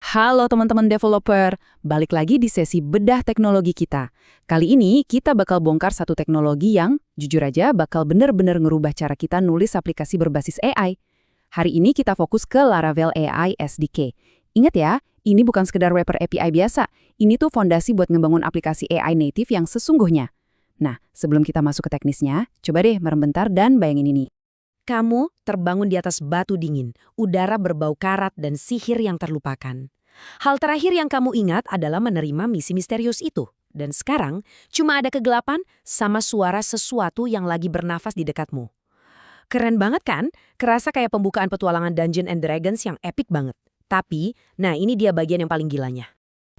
Halo teman-teman developer, balik lagi di sesi bedah teknologi kita. Kali ini kita bakal bongkar satu teknologi yang, jujur aja, bakal bener-bener ngerubah cara kita nulis aplikasi berbasis AI. Hari ini kita fokus ke Laravel AI SDK. Ingat ya, ini bukan sekedar wrapper API biasa, ini tuh fondasi buat ngebangun aplikasi AI native yang sesungguhnya. Nah, sebelum kita masuk ke teknisnya, coba deh merem bentar dan bayangin ini. Kamu terbangun di atas batu dingin, udara berbau karat dan sihir yang terlupakan. Hal terakhir yang kamu ingat adalah menerima misi misterius itu. Dan sekarang, cuma ada kegelapan sama suara sesuatu yang lagi bernafas di dekatmu. Keren banget kan? Kerasa kayak pembukaan petualangan Dungeons and Dragons yang epic banget. Tapi, nah ini dia bagian yang paling gilanya.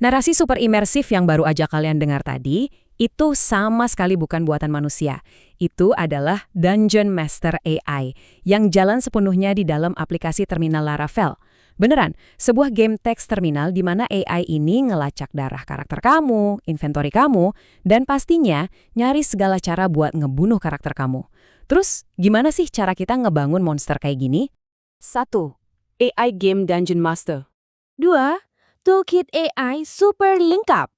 Narasi super imersif yang baru aja kalian dengar tadi, itu sama sekali bukan buatan manusia. Itu adalah Dungeon Master AI yang jalan sepenuhnya di dalam aplikasi terminal Laravel. Beneran, sebuah game teks terminal di mana AI ini ngelacak darah karakter kamu, inventory kamu, dan pastinya nyari segala cara buat ngebunuh karakter kamu. Terus, gimana sih cara kita ngebangun monster kayak gini? 1. AI Game Dungeon Master. 2. Toolkit AI super lengkap.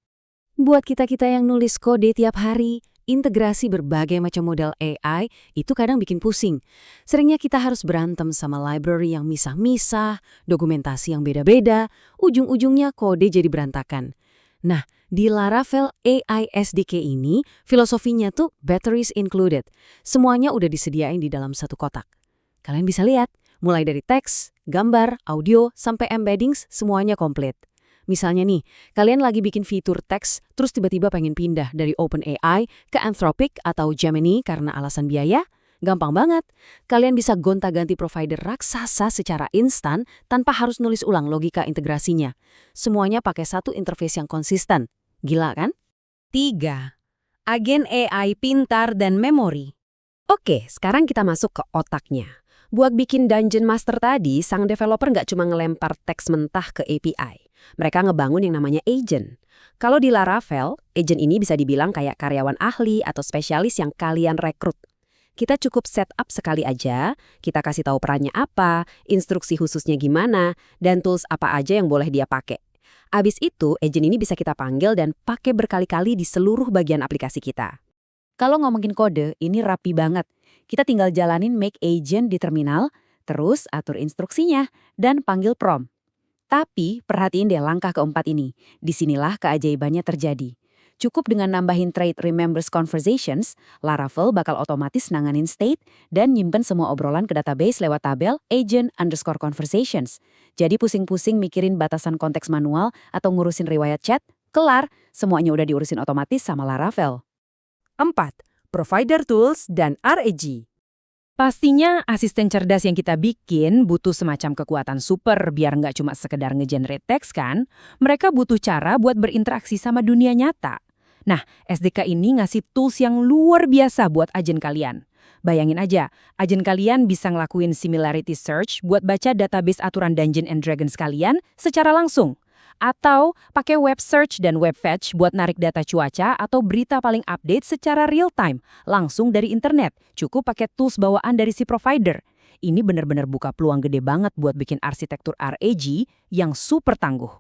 Buat kita-kita yang nulis kode tiap hari, integrasi berbagai macam model AI itu kadang bikin pusing. Seringnya kita harus berantem sama library yang misah-misah, dokumentasi yang beda-beda, ujung-ujungnya kode jadi berantakan. Nah, di Laravel AI SDK ini, filosofinya tuh batteries included. Semuanya udah disediain di dalam satu kotak. Kalian bisa lihat, mulai dari teks, gambar, audio, sampai embeddings, semuanya komplit. Misalnya nih, kalian lagi bikin fitur teks, terus tiba-tiba pengen pindah dari OpenAI ke Anthropic atau Gemini karena alasan biaya? Gampang banget. Kalian bisa gonta-ganti provider raksasa secara instan tanpa harus nulis ulang logika integrasinya. Semuanya pakai satu interface yang konsisten. Gila kan? 3. Agen AI pintar dan memori. Oke, sekarang kita masuk ke otaknya. Buat bikin Dungeon Master tadi, sang developer nggak cuma ngelempar teks mentah ke API. Mereka ngebangun yang namanya agent. Kalau di Laravel, agent ini bisa dibilang kayak karyawan ahli atau spesialis yang kalian rekrut. Kita cukup setup sekali aja, kita kasih tahu perannya apa, instruksi khususnya gimana, dan tools apa aja yang boleh dia pakai. Abis itu, agent ini bisa kita panggil dan pakai berkali-kali di seluruh bagian aplikasi kita. Kalau ngomongin kode, ini rapi banget. Kita tinggal jalanin make agent di terminal, terus atur instruksinya, dan panggil prompt. Tapi, perhatiin deh langkah keempat ini. Disinilah keajaibannya terjadi. Cukup dengan nambahin trait remembers conversations, Laravel bakal otomatis nanganin state dan nyimpen semua obrolan ke database lewat tabel agent_conversations. Jadi pusing-pusing mikirin batasan konteks manual atau ngurusin riwayat chat, kelar, semuanya udah diurusin otomatis sama Laravel. 4. Provider Tools dan RAG. Pastinya asisten cerdas yang kita bikin butuh semacam kekuatan super biar nggak cuma sekedar nge-generate teks kan. Mereka butuh cara buat berinteraksi sama dunia nyata. Nah, SDK ini ngasih tools yang luar biasa buat agen kalian. Bayangin aja, agen kalian bisa ngelakuin similarity search buat baca database aturan Dungeons and Dragons kalian secara langsung. Atau pakai web search dan web fetch buat narik data cuaca atau berita paling update secara real time, langsung dari internet. Cukup pakai tools bawaan dari si provider. Ini benar-benar buka peluang gede banget buat bikin arsitektur RAG yang super tangguh.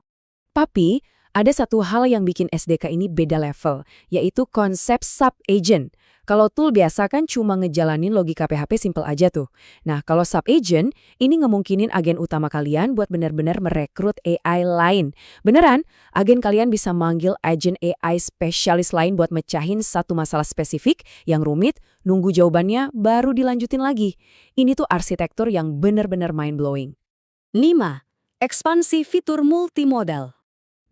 Tapi, ada satu hal yang bikin SDK ini beda level, yaitu konsep sub-agent. Kalau tool biasa kan cuma ngejalanin logika PHP simple aja tuh. Nah, kalau sub-agent, ini ngemungkinin agen utama kalian buat benar-benar merekrut AI lain. Beneran, agen kalian bisa manggil agen AI spesialis lain buat mecahin satu masalah spesifik yang rumit, nunggu jawabannya, baru dilanjutin lagi. Ini tuh arsitektur yang benar-benar mind-blowing. 5. Ekspansi fitur multimodal.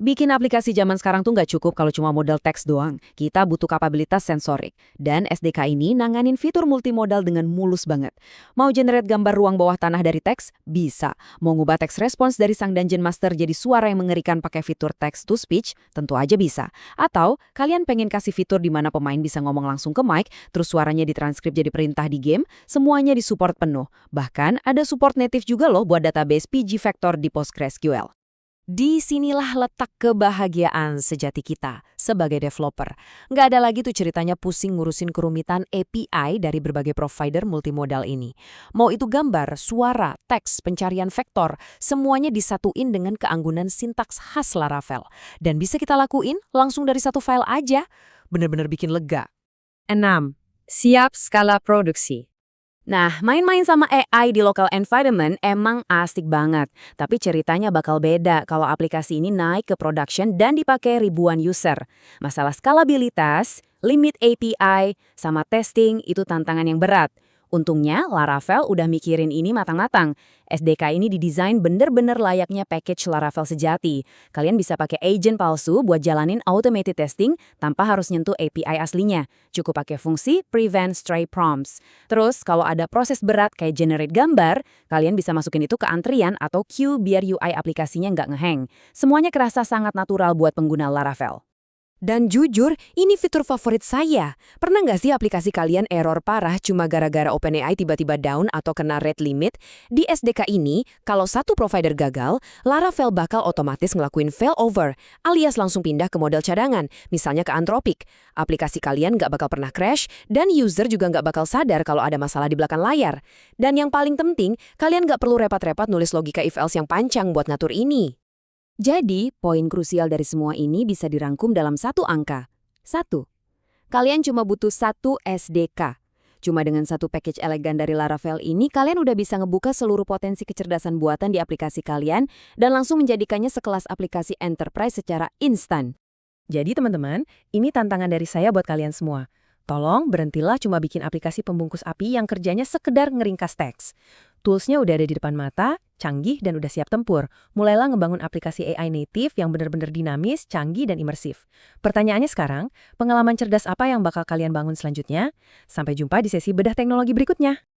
Bikin aplikasi zaman sekarang tuh nggak cukup kalau cuma modal teks doang. Kita butuh kapabilitas sensorik. Dan SDK ini nanganin fitur multimodal dengan mulus banget. Mau generate gambar ruang bawah tanah dari teks? Bisa. Mau ngubah teks respons dari sang Dungeon Master jadi suara yang mengerikan pakai fitur text to speech? Tentu aja bisa. Atau kalian pengen kasih fitur di mana pemain bisa ngomong langsung ke mic, terus suaranya ditranskrip jadi perintah di game? Semuanya disupport penuh. Bahkan ada support native juga loh buat database PG Vector di PostgreSQL. Disinilah letak kebahagiaan sejati kita sebagai developer. Nggak ada lagi tuh ceritanya pusing ngurusin kerumitan API dari berbagai provider multimodal ini. Mau itu gambar, suara, teks, pencarian vektor, semuanya disatuin dengan keanggunan sintaks khas Laravel. Dan bisa kita lakuin langsung dari satu file aja. Bener-bener bikin lega. 6. Siap skala produksi. Nah, main-main sama AI di local environment emang asik banget. Tapi ceritanya bakal beda kalau aplikasi ini naik ke production dan dipakai ribuan user. Masalah skalabilitas, limit API, sama testing itu tantangan yang berat. Untungnya, Laravel udah mikirin ini matang-matang. SDK ini didesain bener-bener layaknya package Laravel sejati. Kalian bisa pakai agent palsu buat jalanin automated testing tanpa harus nyentuh API aslinya. Cukup pakai fungsi prevent stray prompts. Terus, kalau ada proses berat kayak generate gambar, kalian bisa masukin itu ke antrian atau queue biar UI aplikasinya nggak ngehang. Semuanya kerasa sangat natural buat pengguna Laravel. Dan jujur, ini fitur favorit saya. Pernah nggak sih aplikasi kalian error parah cuma gara-gara OpenAI tiba-tiba down atau kena rate limit? Di SDK ini, kalau satu provider gagal, Laravel bakal otomatis ngelakuin failover, alias langsung pindah ke model cadangan, misalnya ke Anthropic. Aplikasi kalian nggak bakal pernah crash, dan user juga nggak bakal sadar kalau ada masalah di belakang layar. Dan yang paling penting, kalian nggak perlu repot-repot nulis logika if-else yang panjang buat ngatur ini. Jadi, poin krusial dari semua ini bisa dirangkum dalam satu angka. 1. Kalian cuma butuh satu SDK. Cuma dengan satu package elegan dari Laravel ini, kalian udah bisa ngebuka seluruh potensi kecerdasan buatan di aplikasi kalian dan langsung menjadikannya sekelas aplikasi enterprise secara instan. Jadi teman-teman, ini tantangan dari saya buat kalian semua. Tolong berhentilah cuma bikin aplikasi pembungkus API yang kerjanya sekedar ngeringkas teks. Toolsnya udah ada di depan mata, canggih, dan udah siap tempur. Mulailah ngebangun aplikasi AI native yang benar-benar dinamis, canggih, dan imersif. Pertanyaannya sekarang, pengalaman cerdas apa yang bakal kalian bangun selanjutnya? Sampai jumpa di sesi bedah teknologi berikutnya.